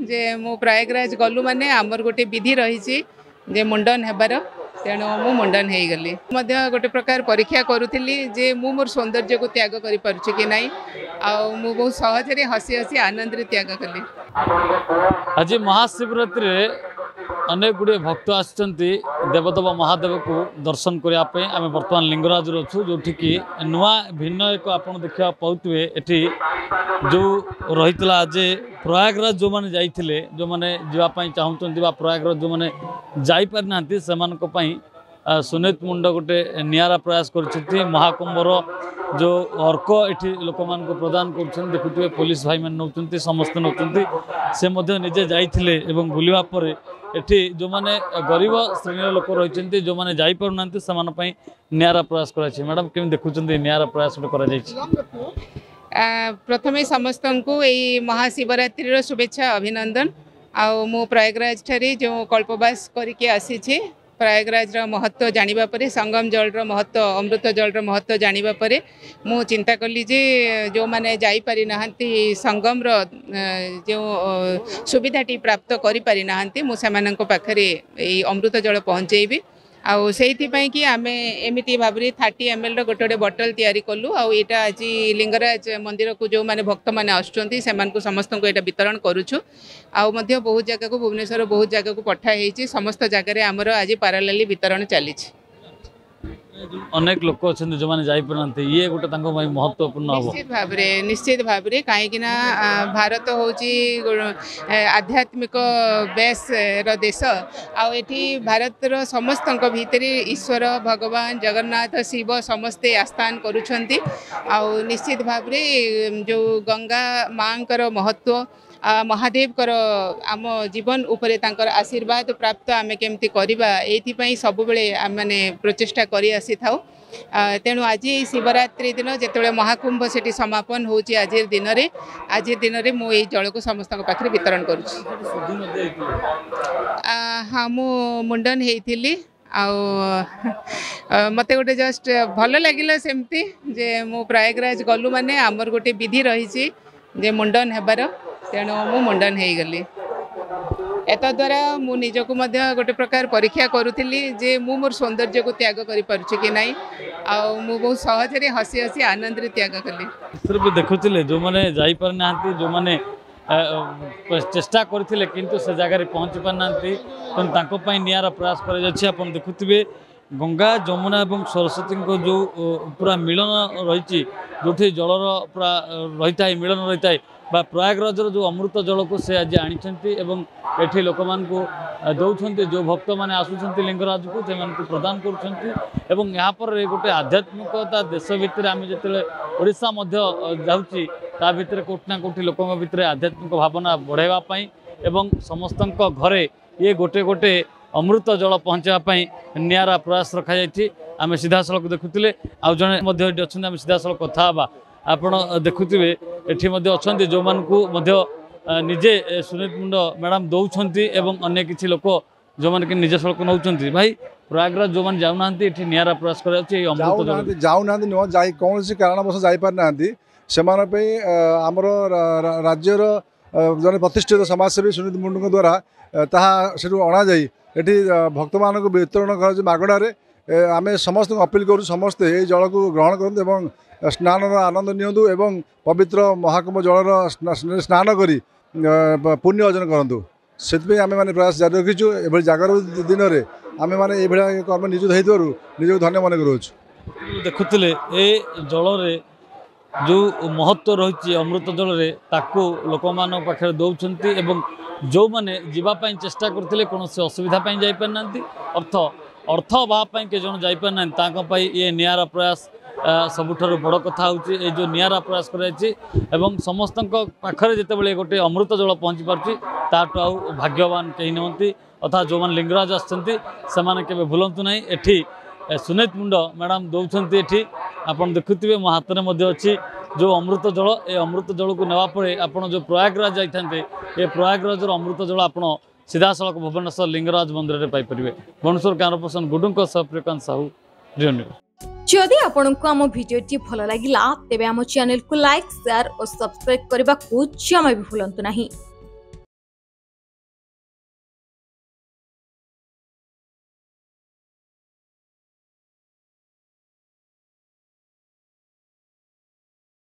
जे मु प्रयागराज गलु माने आमर गोटे विधि रही जे मुंडन हेबार तेणु मु मुंडन हो गली गोटे प्रकार परीक्षा करुली जे मु मोर सौंदर्य को त्याग कर पारुछि कि नहीं मु बहुत सहज हसी हसी आनंद रे त्याग कली। आज महाशिवरात्रि अनेक गुड़े भक्त आसचंती देवदेव महादेव को दर्शन करने आम बर्तमान लिंगराज अच्छु जो कि नुआ भिन्न एक आप देखा पाते एटी जो रही आज प्रयागराज जो मैंने जाइए जो मैंने जावाई चाहते प्रयागराज जो मैंने जापारी ना से सुनीत मुंड गोटे निरा प्रयास कर महाकुंभर जो अर्क ये लोक मान प्रदान कर देखुए पुलिस भाई मैंने नौ समस्ते नौ से निजे जाइए बुलवा पर एठी जो माने गरीब श्रेणी लोक रही जो मैंने जापार ना से निरा प्रयास कर मैडम केमी देखुं निरा प्रयास प्रथमे समस्त को यही महाशिवरात्रि शुभेच्छा अभिनंदन मु प्रयागराज ठारे जो कल्पवास करके आसी प्रयागराज महत्व जानिबा परे संगम जल महत्व अमृत जल महत्व जानिबा परे मु चिंता कली जे जो माने जाई पारि नाहंती संगम जो सुविधाटी प्राप्त करि पारि नाहंती मु सेमानंको पाखरे एई अमृत जल पहुंचेबी आउ सेइथिपाई कि आमे एमिति भाबरे 30 ml गोटे गोटे बटल तैयारी कलु आउ एटा आज लिंगराज मंदिर को जो माने भक्त माने आसुचंती सेमान को समस्त को एटा वितरण करूछु आउ मध्य बहुत जगह को भुवनेश्वर बहुत जगह को पठा हेछि समस्त जगह रे हमर आज पैरेलली वितरण चली अनेक लोक अच्छा जो मैंने जापार ये गोटे महत्वपूर्ण हम निश्चित भाव कहीं भारत हूँ आध्यात्मिक बेस देश आठी भारत समस्त भितर ईश्वर भगवान जगन्नाथ शिव समस्ते आस्थान करुछंती निश्चित भाव जो गंगा माँ महत्व महादेव कर आम जीवन उपरे तांकर आशीर्वाद प्राप्त आम केमती करवा ये सब माने प्रचेषा कर आसी था तेणु आज शिवरात्रि दिन जिते महाकुंभ से समापन हो आज दिन में मुझे जल को समस्त पाखे वितरण करुँच हाँ मु मुंडन होती मत गोटे जस्ट भल लगे सेमती जे मु प्रयागराज गलु माने आमर गोटे विधि रही जे मुंडन हेबार तेणु मु मुंडन हो गली द्वारा मु निजक गोटे प्रकार परीक्षा करुली जे मु मोर सौंदर्य को त्याग कर पारुछि कि नहीं मु बहुत सहज हसी हसी आनंद रे त्याग कली सिर्फ देखुले जो मैंने जापार ना जो मैंने चेष्टा करते किंतु से जगह पहुँची पारना तेनाली निरा प्रयास कर देखुए गंगा जमुना और सरस्वती को जो पूरा मिलन रही जो जलर पूरा रही है मिलन रही है प्रयागराज जो अमृत जल को से आज आनी लोक मान दौरान जो भक्त मैंने आसुंच लिंगराज को प्रदान कर यहाँ पर गोटे आध्यात्मिकता देश भितर आम जो ओडिशा जाऊँगी ता भितर कोटना कोटी लोक भितर आध्यात्मिक भावना बढ़ावाई समस्त घरे ये गोटे गोटे अमृत जल पहुँचापी निरा प्रयास रखा आम सीधा सड़क देखुले आउ जड़े अच्छा सीधा सड़क कथा आपण देखुवे एठी अच्छा जो मान को निजे सुनीत मुंड मैडम दौरान अनेक किसी लोक जो मैंने निज सड़क नौ भाई प्रयागराज जो मैंने जाऊना निरा प्रयास जाऊना कौन सी कारणवश जापार से आमर राज्यर जन प्रतिष्ठित समाजसेवी सुनीत मुंड द्वारा से अणा ये भक्त मान को वितरण कर मागणारे आम समस्त अपील करूँ समस्ते ये जल को ग्रहण करूँ स्नान आनंद नियंतु एवं पवित्र महाकुंभ जल स्नान करी पुण्य अर्जन करूँ से आम मैंने प्रयास जारी रखीचु ये जागर दिन में आम मैंने ये कर्म निजुत हो निज धन्य मन करूँ देखुले ए जल जो महत्व रही अमृत जल ताकू लोक मान पाखे दौरान जो मैंने जीवाई चेष्टा करते कौन से असुविधा जापार ना अर्थ अभाव के जन जापार ना ये निरा प्रयास सबुठारु बड़ कथा हूँ ये जो निरा प्रयास कर समस्त पाखरे जिते गोटे अमृत जल पहुँची पार्टी आउ भाग्यवान कहीं नहंती अर्थात जो मैंने लिंगराज आसते भूलतु ना एठी सुनीत मुंड मैडम दौरान ये आपड़ देखुए मो हाथ में अच्छी जो अमृत जल ये अमृत जल को नेवापर आपड़ जो प्रयागराज जाते ये प्रयागराज अमृत जल आपड़ सीधा सड़क भुवनेश्वर लिंगराज मंदिर में पाइपर भुवनेश्वर कैमरापर्सन गुडू प्रियकांत साहू रियो न्यूज। जदि आपंक आम भिडी भल लगा तेब आम चैनल को लाइक शेयर और सब्सक्राइब करने को जमा भी भूलु नहीं।